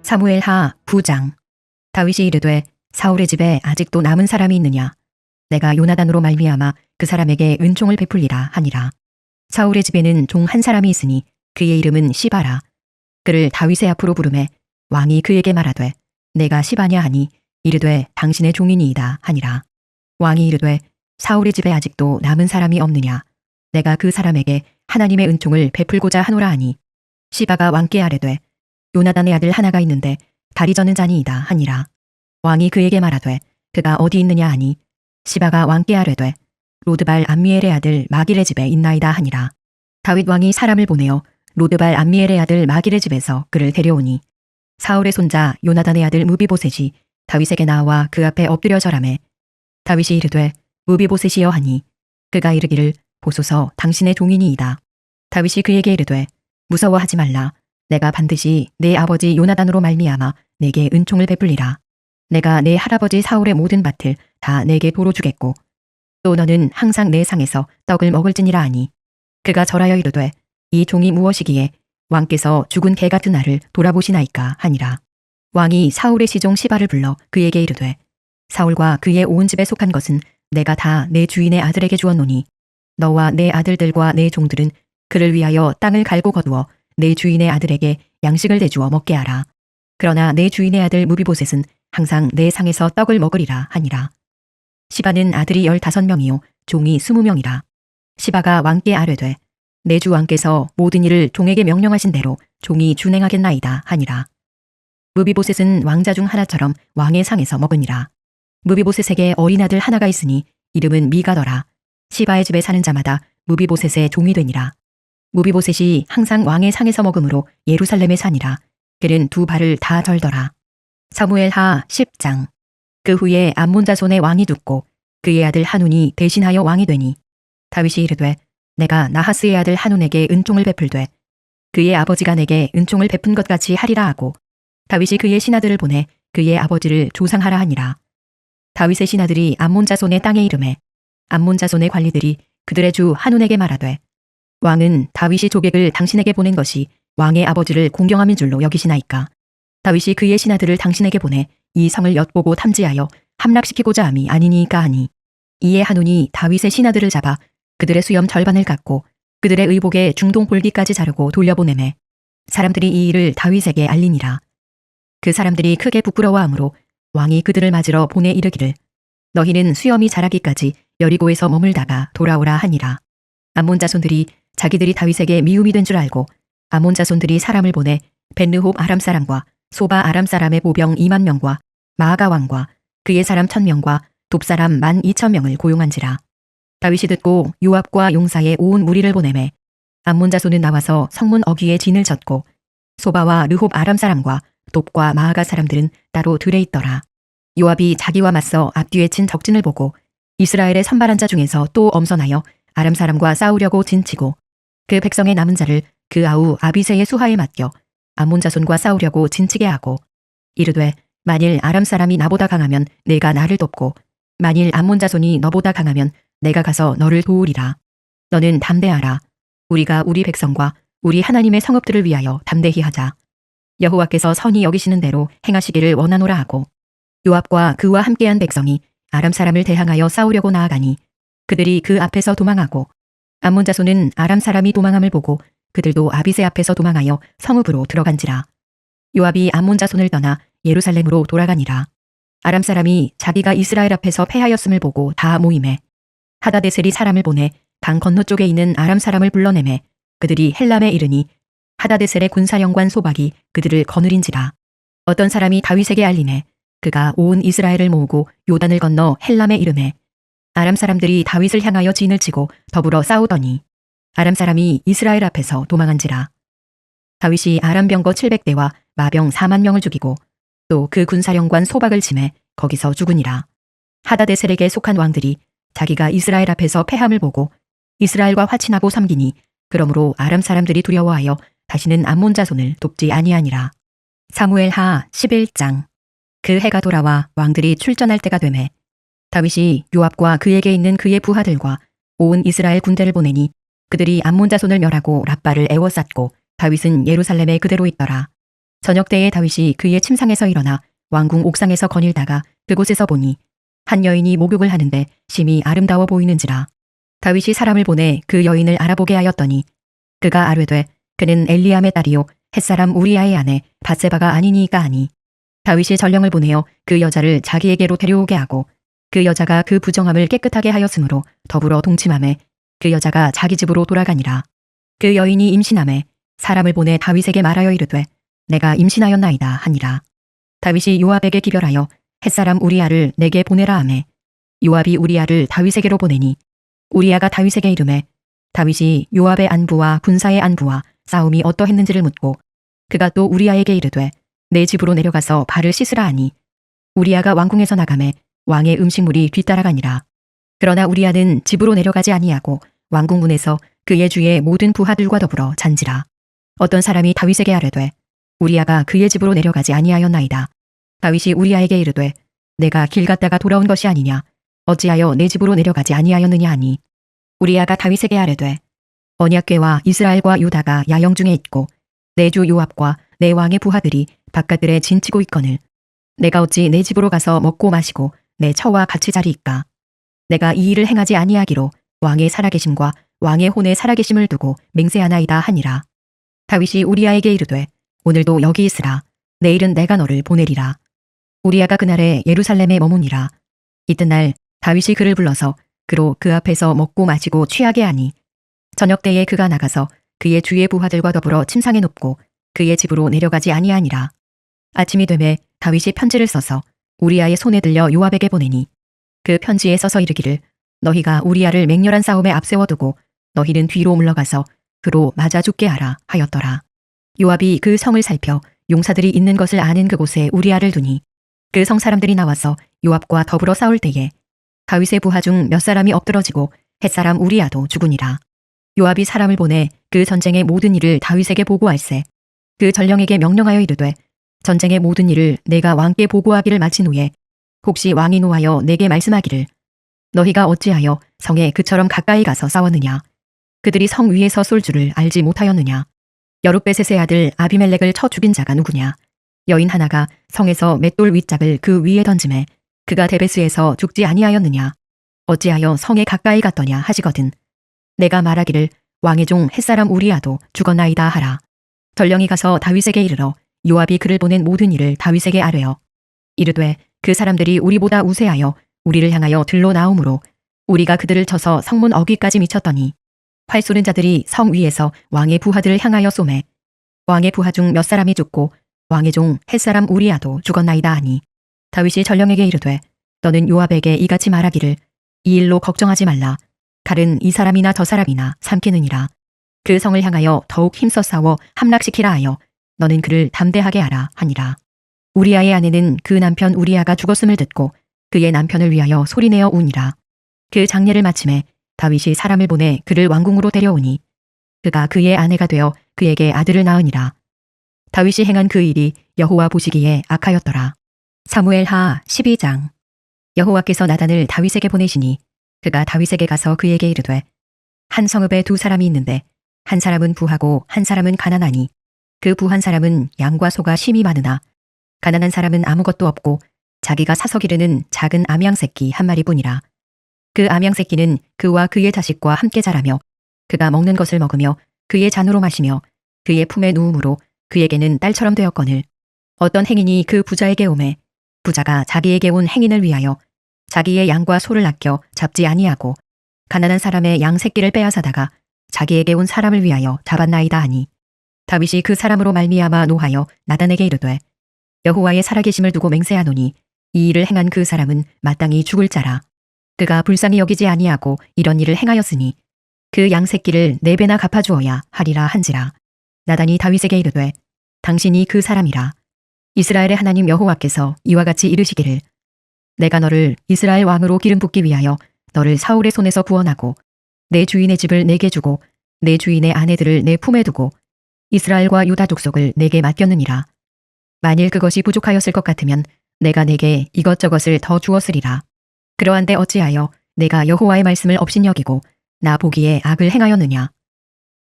사무엘하 9장. 다윗이 이르되 사울의 집에 아직도 남은 사람이 있느냐? 내가 요나단으로 말미암아 그 사람에게 은총을 베풀리라 하니라. 사울의 집에는 종 한 사람이 있으니 그의 이름은 시바라. 그를 다윗의 앞으로 부르매 왕이 그에게 말하되 내가 시바냐 하니 이르되 당신의 종이니이다 하니라. 왕이 이르되 사울의 집에 아직도 남은 사람이 없느냐? 내가 그 사람에게 하나님의 은총을 베풀고자 하노라 하니 시바가 왕께 아뢰되 요나단의 아들 하나가 있는데 다리 저는 자니이다 하니라. 왕이 그에게 말하되 그가 어디 있느냐 하니 시바가 왕께 아뢰되 로드발 암미엘의 아들 마길의 집에 있나이다 하니라. 다윗 왕이 사람을 보내어 로드발 암미엘의 아들 마길의 집에서 그를 데려오니 사울의 손자 요나단의 아들 무비보셋이 다윗에게 나와 그 앞에 엎드려 절하매 다윗이 이르되 무비보셋이여 하니 그가 이르기를 보소서 당신의 종이니이다. 다윗이 그에게 이르되 무서워하지 말라. 내가 반드시 내 아버지 요나단으로 말미암아 내게 은총을 베풀리라. 내가 내 할아버지 사울의 모든 밭을 다 내게 도로 주겠고 또 너는 항상 내 상에서 떡을 먹을지니라 하니 그가 절하여 이르되 이 종이 무엇이기에 왕께서 죽은 개 같은 나를 돌아보시나이까 하니라. 왕이 사울의 시종 시바를 불러 그에게 이르되 사울과 그의 온 집에 속한 것은 내가 다 내 주인의 아들에게 주었노니 너와 내 아들들과 내 종들은 그를 위하여 땅을 갈고 거두어 내 주인의 아들에게 양식을 내주어 먹게 하라. 그러나 내 주인의 아들 무비보셋은 항상 내 상에서 떡을 먹으리라 하니라. 시바는 아들이 15명이요 종이 20명이라. 시바가 왕께 아뢰되 내 주 왕께서 모든 일을 종에게 명령하신 대로 종이 준행하겠나이다 하니라. 무비보셋은 왕자 중 하나처럼 왕의 상에서 먹으니라. 무비보셋에게 어린 아들 하나가 있으니 이름은 미가더라. 시바의 집에 사는 자마다 무비보셋의 종이 되니라. 무비보셋이 항상 왕의 상에서 먹음으로 예루살렘에 사니라. 그는 두 발을 다 절더라. 사무엘하 10장. 그 후에 암몬 자손의 왕이 죽고 그의 아들 한운이 대신하여 왕이 되니 다윗이 이르되 내가 나하스의 아들 한운에게 은총을 베풀되 그의 아버지가 내게 은총을 베푼 것 같이 하리라 하고 다윗이 그의 신하들을 보내 그의 아버지를 조상하라 하니라. 다윗의 신하들이 암몬 자손의 땅에 이르매 암몬 자손의 관리들이 그들의 주 한운에게 말하되 왕은 다윗이 조객을 당신에게 보낸 것이 왕의 아버지를 공경함인 줄로 여기시나이까. 다윗이 그의 신하들을 당신에게 보내 이 성을 엿보고 탐지하여 함락시키고자 함이 아니니까 하니 이에 한운이 다윗의 신하들을 잡아 그들의 수염 절반을 깎고 그들의 의복의 중동 볼기까지 자르고 돌려보내매 사람들이 이 일을 다윗에게 알리니라. 그 사람들이 크게 부끄러워하므로 왕이 그들을 맞으러 보내 이르기를 너희는 수염이 자라기까지 여리고에서 머물다가 돌아오라 하니라. 암몬 자손들이 자기들이 다윗에게 미움이 된 줄 알고 암몬 자손들이 사람을 보내 벤르홉 아람 사람과 소바 아람 사람의 보병 2만 명과 마아가 왕과 그의 사람 1000명과 돕 사람 12,000명을 고용한지라. 다윗이 듣고 요압과 용사의 온 무리를 보내매 암몬 자손은 나와서 성문 어귀에 진을 쳤고 소바와 르홉 아람 사람과 돕과 마아가 사람들은 따로 들에 있더라. 요압이 자기와 맞서 앞뒤에 친 적진을 보고 이스라엘의 선발한 자 중에서 또 엄선하여 아람 사람과 싸우려고 진치고 그 백성의 남은 자를 그 아우 아비새의 수하에 맡겨 암몬 자손과 싸우려고 진치게 하고 이르되 만일 아람 사람이 나보다 강하면 내가 나를 돕고 만일 암몬 자손이 너보다 강하면 내가 가서 너를 도우리라. 너는 담대하라. 우리가 우리 백성과 우리 하나님의 성읍들을 위하여 담대히 하자. 여호와께서 선히 여기시는 대로 행하시기를 원하노라 하고 요압과 그와 함께한 백성이 아람 사람을 대항하여 싸우려고 나아가니 그들이 그 앞에서 도망하고 암몬 자손은 아람 사람이 도망함을 보고 그들도 아비새 앞에서 도망하여 성읍으로 들어간지라. 요압이 암몬 자손을 떠나 예루살렘으로 돌아가니라. 아람 사람이 자기가 이스라엘 앞에서 패하였음을 보고 다 모임에 하다데셀이 사람을 보내 강 건너쪽에 있는 아람 사람을 불러내매 그들이 헬람에 이르니 하다데셀의 군사령관 소박이 그들을 거느린지라. 어떤 사람이 다윗에게 알리매 그가 온 이스라엘을 모으고 요단을 건너 헬람에 이르매 아람 사람들이 다윗을 향하여 진을 치고 더불어 싸우더니 아람 사람이 이스라엘 앞에서 도망한지라. 다윗이 아람 병거 700대와 마병 4만 명을 죽이고 또 그 군사령관 소박을 치매 거기서 죽으니라. 하다데셀에게 속한 왕들이 자기가 이스라엘 앞에서 패함을 보고 이스라엘과 화친하고 섬기니 그러므로 아람 사람들이 두려워하여 다시는 암몬 자손을 돕지 아니하니라. 사무엘하 11장. 그 해가 돌아와 왕들이 출전할 때가 되매 다윗이 요압과 그에게 있는 그의 부하들과 온 이스라엘 군대를 보내니 그들이 암몬 자손을 멸하고 랍바를 에워쌌고 다윗은 예루살렘에 그대로 있더라. 저녁 때에 다윗이 그의 침상에서 일어나 왕궁 옥상에서 거닐다가 그곳에서 보니 한 여인이 목욕을 하는데 심히 아름다워 보이는지라. 다윗이 사람을 보내 그 여인을 알아보게 하였더니 그가 아뢰되 그는 엘리암의 딸이요 햇사람 우리아의 아내 밧세바가 아니니까 하니, 다윗이 전령을 보내어 그 여자를 자기에게로 데려오게 하고 그 여자가 그 부정함을 깨끗하게 하였으므로 더불어 동침함에 그 여자가 자기 집으로 돌아가니라. 그 여인이 임신함에 사람을 보내 다윗에게 말하여 이르되 내가 임신하였나이다 하니라. 다윗이 요압에게 기별하여 햇사람 우리아를 내게 보내라 하매 요압이 우리아를 다윗에게로 보내니 우리아가 다윗에게 이르매 다윗이 요압의 안부와 군사의 안부와 싸움이 어떠했는지를 묻고 그가 또 우리아에게 이르되 내 집으로 내려가서 발을 씻으라 하니 우리아가 왕궁에서 나가매 왕의 음식물이 뒤따라가니라. 그러나 우리아는 집으로 내려가지 아니하고 왕궁 문에서 그의 주의 모든 부하들과 더불어 잔지라. 어떤 사람이 다윗에게 아뢰되 우리아가 그의 집으로 내려가지 아니하였나이다. 다윗이 우리아에게 이르되 내가 길 갔다가 돌아온 것이 아니냐 어찌하여 내 집으로 내려가지 아니하였느냐 하니, 우리아가 다윗에게 아뢰되 언약궤와 이스라엘과 유다가 야영 중에 있고 내 주 요압과 내 왕의 부하들이 바깥들에 진치고 있거늘 내가 어찌 내 집으로 가서 먹고 마시고 내 처와 같이 자리이까. 내가 이 일을 행하지 아니하기로 왕의 살아계심과 왕의 혼의 살아계심을 두고 맹세하나이다 하니라. 다윗이 우리아에게 이르되 오늘도 여기 있으라. 내일은 내가 너를 보내리라. 우리아가 그날에 예루살렘에 머무니라. 이튿날 다윗이 그를 불러서 그로 그 앞에서 먹고 마시고 취하게 하니 저녁 때에 그가 나가서 그의 주의 부하들과 더불어 침상에 눕고 그의 집으로 내려가지 아니하니라. 아침이 되매 다윗이 편지를 써서 우리아의 손에 들려 요압에게 보내니 그 편지에 써서 이르기를 너희가 우리아를 맹렬한 싸움에 앞세워두고 너희는 뒤로 물러가서 그로 맞아 죽게 하라 하였더라. 요압이 그 성을 살펴 용사들이 있는 것을 아는 그곳에 우리아를 두니 그 성 사람들이 나와서 요압과 더불어 싸울 때에 다윗의 부하 중 몇 사람이 엎드러지고 햇사람 우리아도 죽으니라. 요압이 사람을 보내 그 전쟁의 모든 일을 다윗에게 보고할세 그 전령에게 명령하여 이르되 전쟁의 모든 일을 내가 왕께 보고하기를 마친 후에 혹시 왕이 노하여 내게 말씀하기를 너희가 어찌하여 성에 그처럼 가까이 가서 싸웠느냐 그들이 성 위에서 쏠 줄을 알지 못하였느냐 여룻베셋의 아들 아비멜렉을 쳐 죽인 자가 누구냐 여인 하나가 성에서 맷돌 윗짝을 그 위에 던짐에 그가 데베스에서 죽지 아니하였느냐 어찌하여 성에 가까이 갔더냐 하시거든 내가 말하기를 왕의 종 햇사람 우리아도 죽었나이다 하라. 전령이 가서 다윗에게 이르러 요압이 그를 보낸 모든 일을 다윗에게 아뢰어 이르되 그 사람들이 우리보다 우세하여 우리를 향하여 들러 나오므로 우리가 그들을 쳐서 성문 어귀까지 미쳤더니 활 쏘는 자들이 성 위에서 왕의 부하들을 향하여 쏘매 왕의 부하 중 몇 사람이 죽고 왕의 종 햇사람 우리아도 죽었나이다 하니 다윗이 전령에게 이르되 너는 요압에게 이같이 말하기를 이 일로 걱정하지 말라. 칼은 이 사람이나 저 사람이나 삼키느니라. 그 성을 향하여 더욱 힘써 싸워 함락시키라 하여 너는 그를 담대하게 하라 하니라. 우리아의 아내는 그 남편 우리아가 죽었음을 듣고 그의 남편을 위하여 소리내어 우니라. 그 장례를 마침에 다윗이 사람을 보내 그를 왕궁으로 데려오니 그가 그의 아내가 되어 그에게 아들을 낳으니라. 다윗이 행한 그 일이 여호와 보시기에 악하였더라. 사무엘하 12장. 여호와께서 나단을 다윗에게 보내시니 그가 다윗에게 가서 그에게 이르되 한 성읍에 두 사람이 있는데 한 사람은 부하고 한 사람은 가난하니 그 부한 사람은 양과 소가 심이 많으나 가난한 사람은 아무것도 없고 자기가 사서 기르는 작은 암양 새끼 한 마리뿐이라. 그 암양 새끼는 그와 그의 자식과 함께 자라며 그가 먹는 것을 먹으며 그의 잔으로 마시며 그의 품에 누움으로 그에게는 딸처럼 되었거늘 어떤 행인이 그 부자에게 오매 부자가 자기에게 온 행인을 위하여 자기의 양과 소를 아껴 잡지 아니하고 가난한 사람의 양 새끼를 빼앗아다가 자기에게 온 사람을 위하여 잡았나이다 하니 다윗이 그 사람으로 말미암아 노하여 나단에게 이르되 여호와의 살아계심을 두고 맹세하노니 이 일을 행한 그 사람은 마땅히 죽을 자라. 그가 불쌍히 여기지 아니하고 이런 일을 행하였으니 그 양 새끼를 4배나 갚아주어야 하리라 한지라. 나단이 다윗에게 이르되 당신이 그 사람이라. 이스라엘의 하나님 여호와께서 이와 같이 이르시기를 내가 너를 이스라엘 왕으로 기름 붓기 위하여 너를 사울의 손에서 구원하고 내 주인의 집을 내게 주고 내 주인의 아내들을 내 품에 두고 이스라엘과 유다 족속을 내게 맡겼느니라. 만일 그것이 부족하였을 것 같으면 내가 내게 이것저것을 더 주었으리라. 그러한데 어찌하여 내가 여호와의 말씀을 업신여기고 나 보기에 악을 행하였느냐.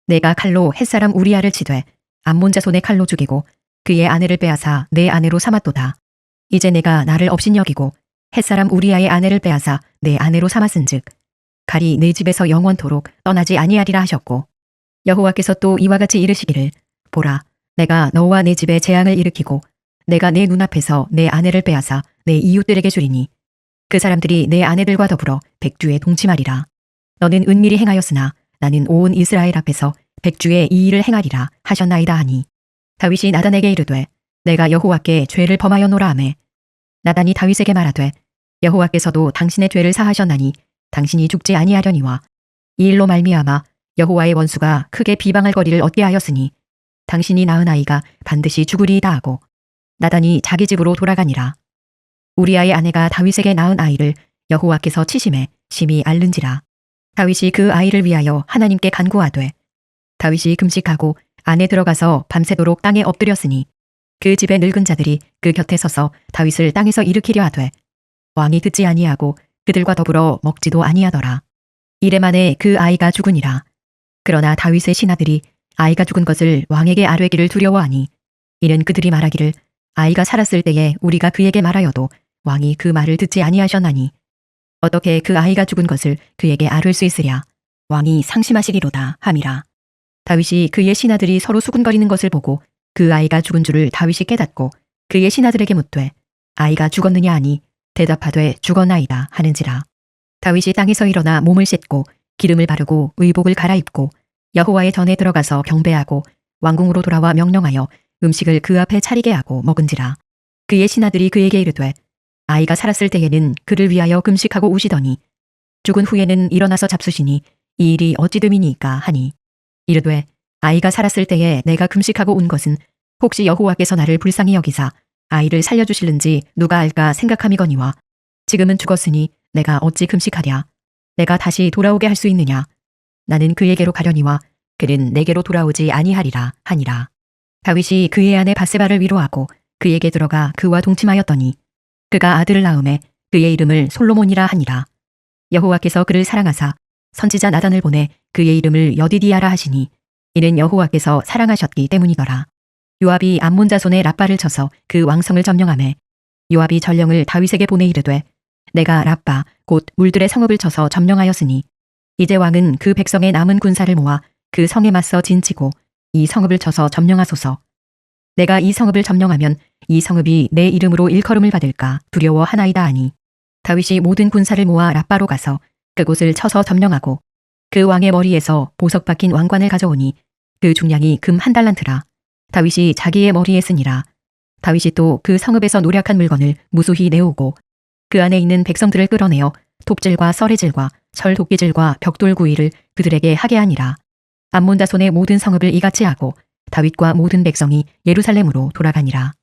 내가 칼로 햇사람 우리아를 치되 암몬 자손의 칼로 죽이고 그의 아내를 빼앗아 내 아내로 삼았도다. 이제 내가 나를 업신여기고 햇사람 우리아의 아내를 빼앗아 내 아내로 삼았은즉 칼이 내 집에서 영원토록 떠나지 아니하리라 하셨고 여호와께서 또 이와 같이 이르시기를 보라 내가 너와 내 집에 재앙을 일으키고 내가 내 눈앞에서 내 아내를 빼앗아 내 이웃들에게 주리니 그 사람들이 내 아내들과 더불어 백주에 동침하리라. 너는 은밀히 행하였으나 나는 온 이스라엘 앞에서 백주에 이 일을 행하리라 하셨나이다 하니 다윗이 나단에게 이르되 내가 여호와께 죄를 범하였노라 하매 나단이 다윗에게 말하되 여호와께서도 당신의 죄를 사하셨나니 당신이 죽지 아니하려니와 이 일로 말미암아 여호와의 원수가 크게 비방할 거리를 얻게 하였으니 당신이 낳은 아이가 반드시 죽으리이다 하고 나단이 자기 집으로 돌아가니라. 우리아의 아내가 다윗에게 낳은 아이를 여호와께서 치심에 심히 앓는지라. 다윗이 그 아이를 위하여 하나님께 간구하되 다윗이 금식하고 안에 들어가서 밤새도록 땅에 엎드렸으니 그 집의 늙은 자들이 그 곁에 서서 다윗을 땅에서 일으키려 하되 왕이 듣지 아니하고 그들과 더불어 먹지도 아니하더라. 이래 만에 그 아이가 죽으니라. 그러나 다윗의 신하들이 아이가 죽은 것을 왕에게 아뢰기를 두려워하니 이는 그들이 말하기를 아이가 살았을 때에 우리가 그에게 말하여도 왕이 그 말을 듣지 아니하셨나니 어떻게 그 아이가 죽은 것을 그에게 아뢰 수 있으랴. 왕이 상심하시리로다 함이라. 다윗이 그의 신하들이 서로 수군거리는 것을 보고 그 아이가 죽은 줄을 다윗이 깨닫고 그의 신하들에게 묻되 아이가 죽었느냐 하니 대답하되 죽었나이다 하는지라. 다윗이 땅에서 일어나 몸을 씻고 기름을 바르고 의복을 갈아입고 여호와의 전에 들어가서 경배하고 왕궁으로 돌아와 명령하여 음식을 그 앞에 차리게 하고 먹은지라. 그의 신하들이 그에게 이르되 아이가 살았을 때에는 그를 위하여 금식하고 우시더니 죽은 후에는 일어나서 잡수시니 이 일이 어찌 됨이니까 하니 이르되 아이가 살았을 때에 내가 금식하고 운 것은 혹시 여호와께서 나를 불쌍히 여기사 아이를 살려주실는지 누가 알까 생각함이거니와 지금은 죽었으니 내가 어찌 금식하랴. 내가 다시 돌아오게 할 수 있느냐. 나는 그에게로 가려니와 그는 내게로 돌아오지 아니하리라 하니라. 다윗이 그의 아내 바세바를 위로하고 그에게 들어가 그와 동침하였더니 그가 아들을 낳음에 그의 이름을 솔로몬이라 하니라. 여호와께서 그를 사랑하사 선지자 나단을 보내 그의 이름을 여디디아라 하시니 이는 여호와께서 사랑하셨기 때문이더라. 요압이 암몬 자손의 랍바를 쳐서 그 왕성을 점령하매 요압이 전령을 다윗에게 보내 이르되 내가 랍바 곧 물들의 성읍을 쳐서 점령하였으니 이제 왕은 그 백성의 남은 군사를 모아 그 성에 맞서 진치고 이 성읍을 쳐서 점령하소서. 내가 이 성읍을 점령하면 이 성읍이 내 이름으로 일컬음을 받을까 두려워하나이다 하니 다윗이 모든 군사를 모아 랍바로 가서 그곳을 쳐서 점령하고 그 왕의 머리에서 보석 박힌 왕관을 가져오니 그 중량이 금 1달란트라. 다윗이 자기의 머리에 쓰니라. 다윗이 또 그 성읍에서 노략한 물건을 무수히 내오고 그 안에 있는 백성들을 끌어내어 톱질과 썰의질과 철도끼질과 벽돌 구이를 그들에게 하게 하니라. 암몬 자손의 모든 성읍을 이같이 하고 다윗과 모든 백성이 예루살렘으로 돌아가니라.